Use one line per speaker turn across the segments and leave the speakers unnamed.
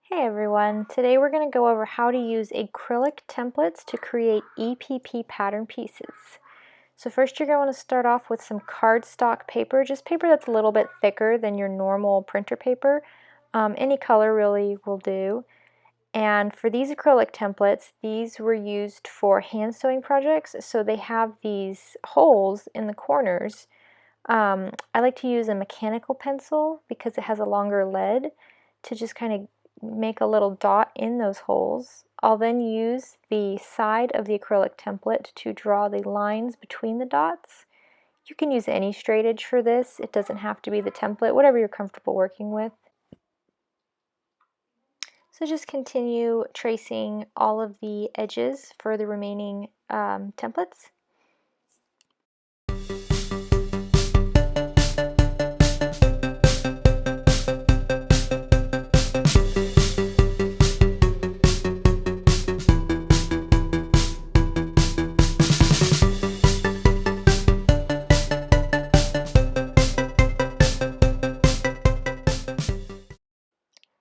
Hey everyone, today we're going to go over how to use acrylic templates to create EPP pattern pieces. So first you're going to start off with some cardstock paper, just paper that's a little bit thicker than your normal printer paper. Any color really will do. And for these acrylic templates, these were used for hand sewing projects, so they have these holes in the corners. I like to use a mechanical pencil because it has a longer lead to just kind of make a little dot in those holes. I'll then use the side of the acrylic template to draw the lines between the dots. You can use any straight edge for this. It doesn't have to be the template, whatever you're comfortable working with. So just continue tracing all of the edges for the remaining templates.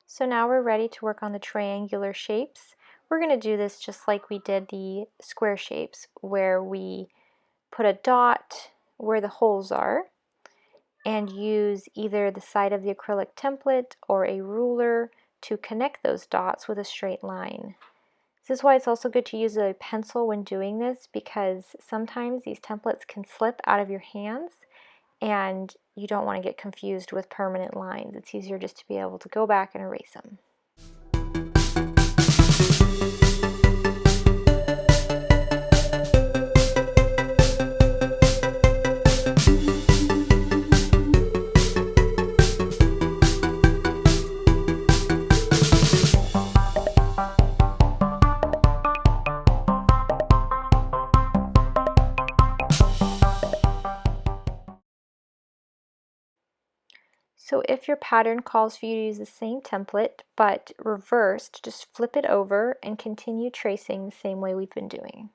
So now we're ready to work on the triangular shapes. We're going to do this just like we did the square shapes, where we put a dot where the holes are and use either the side of the acrylic template or a ruler to connect those dots with a straight line. This is why it's also good to use a pencil when doing this, because sometimes these templates can slip out of your hands and you don't want to get confused with permanent lines. It's easier just to be able to go back and erase them. So if your pattern calls for you to use the same template, but reversed, just flip it over and continue tracing the same way we've been doing.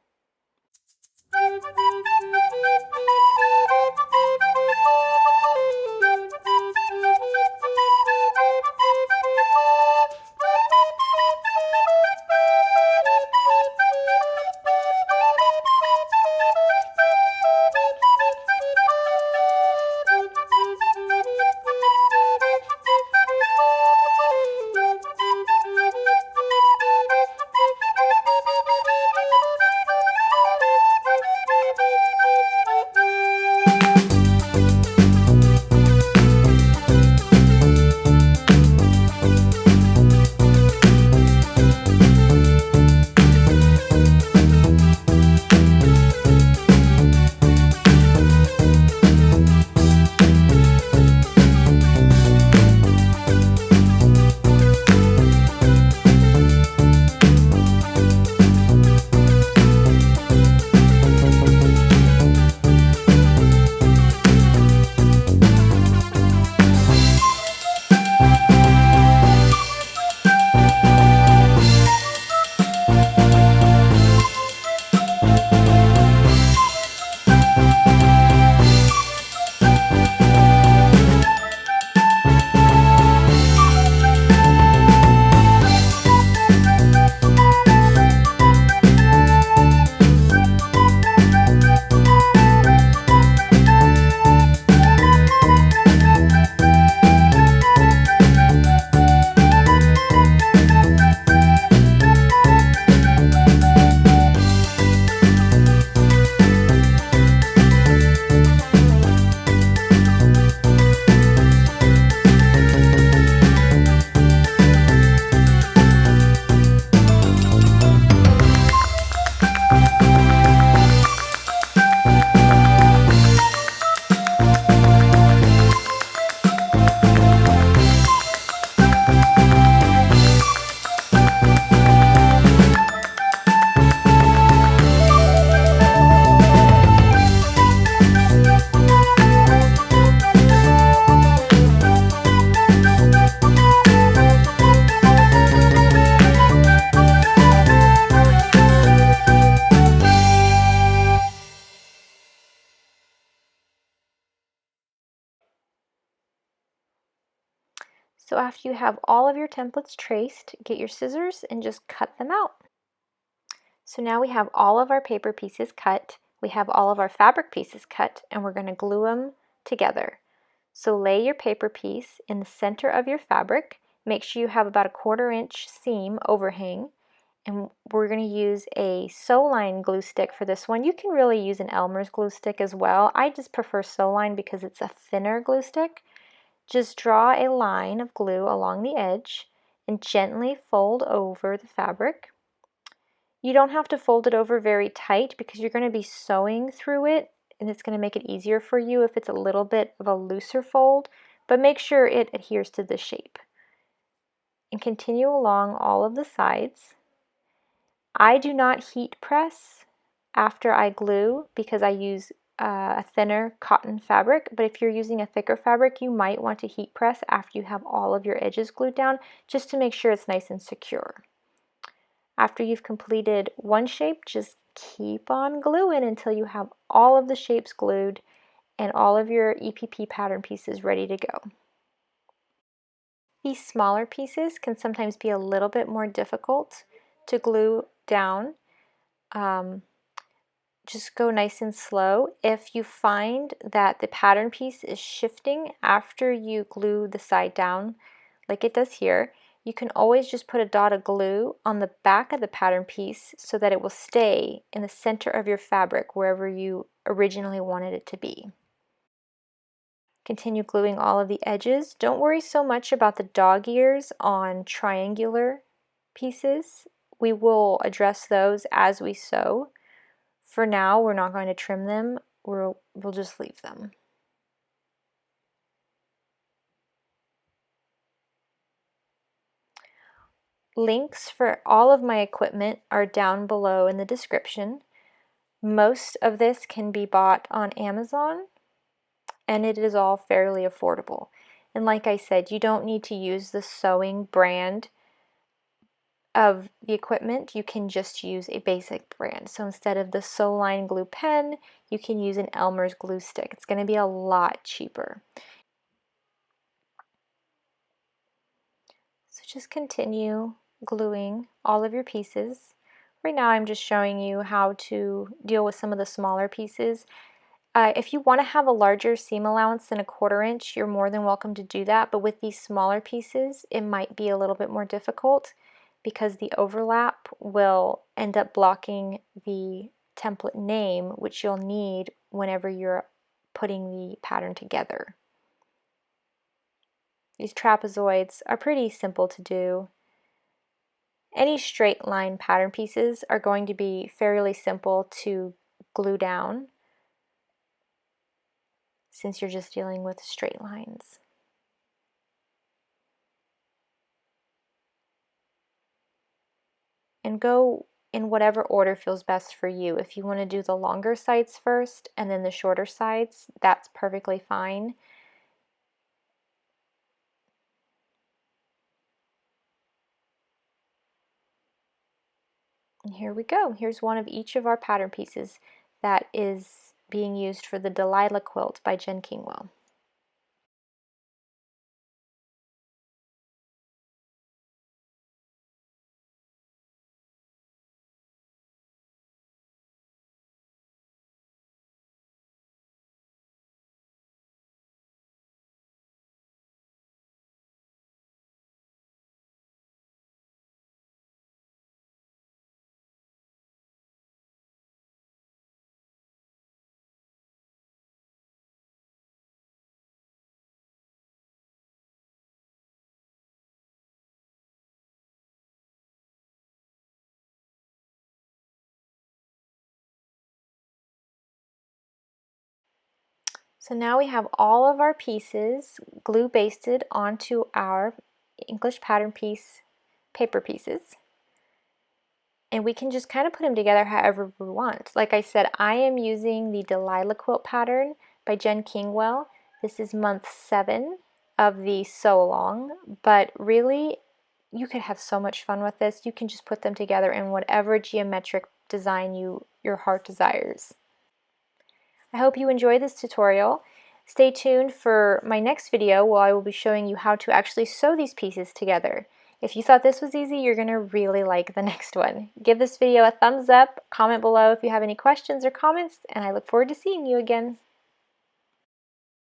after you have all of your templates traced, get your scissors and just cut them out. So now we have all of our paper pieces cut, we have all of our fabric pieces cut, and we're going to glue them together. So lay your paper piece in the center of your fabric. Make sure you have about a 1/4 inch seam overhang, and we're going to use a Sew-Line glue stick for this one. You can really use an Elmer's glue stick as well. I just prefer Sew-Line because it's a thinner glue stick. Just draw a line of glue along the edge and gently fold over the fabric. You don't have to fold it over very tight because you're going to be sewing through it, and it's going to make it easier for you if it's a little bit of a looser fold, but make sure it adheres to the shape. And continue along all of the sides. I do not heat press after I glue because I use a thinner cotton fabric, but if you're using a thicker fabric, you might want to heat press after you have all of your edges glued down, just to make sure it's nice and secure. After you've completed one shape, just keep on gluing until you have all of the shapes glued and all of your EPP pattern pieces ready to go. These smaller pieces can sometimes be a little bit more difficult to glue down. Just go nice and slow. If you find that the pattern piece is shifting after you glue the side down, like it does here, you can always just put a dot of glue on the back of the pattern piece so that it will stay in the center of your fabric wherever you originally wanted it to be. Continue gluing all of the edges. Don't worry so much about the dog ears on triangular pieces. We will address those as we sew. For now, we're not going to trim them. We'll just leave them. Links for all of my equipment are down below in the description. Most of this can be bought on Amazon, and it is all fairly affordable. And like I said, you don't need to use the sewing brand of the equipment. You can just use a basic brand. So instead of the Sew-Line glue pen, you can use an Elmer's glue stick. It's going to be a lot cheaper. So just continue gluing all of your pieces. Right now I'm just showing you how to deal with some of the smaller pieces. If you want to have a larger seam allowance than a 1/4 inch, you're more than welcome to do that, but with these smaller pieces it might be a little bit more difficult because the overlap will end up blocking the template name, which you'll need whenever you're putting the pattern together. These trapezoids are pretty simple to do. Any straight line pattern pieces are going to be fairly simple to glue down since you're just dealing with straight lines. And go in whatever order feels best for you. If you want to do the longer sides first and then the shorter sides, that's perfectly fine. And here we go. Here's one of each of our pattern pieces that is being used for the Delilah quilt by Kingwell. So now we have all of our pieces glue basted onto our English pattern piece paper pieces. And we can just kind of put them together however we want. Like I said, I am using the Delilah quilt pattern by Kingwell. This is month 7 of the sew along, but really you could have so much fun with this. You can just put them together in whatever geometric design your heart desires. I hope you enjoyed this tutorial. Stay tuned for my next video where I will be showing you how to actually sew these pieces together. If you thought this was easy, you're going to really like the next one. Give this video a thumbs up, comment below if you have any questions or comments, and I look forward to seeing you again.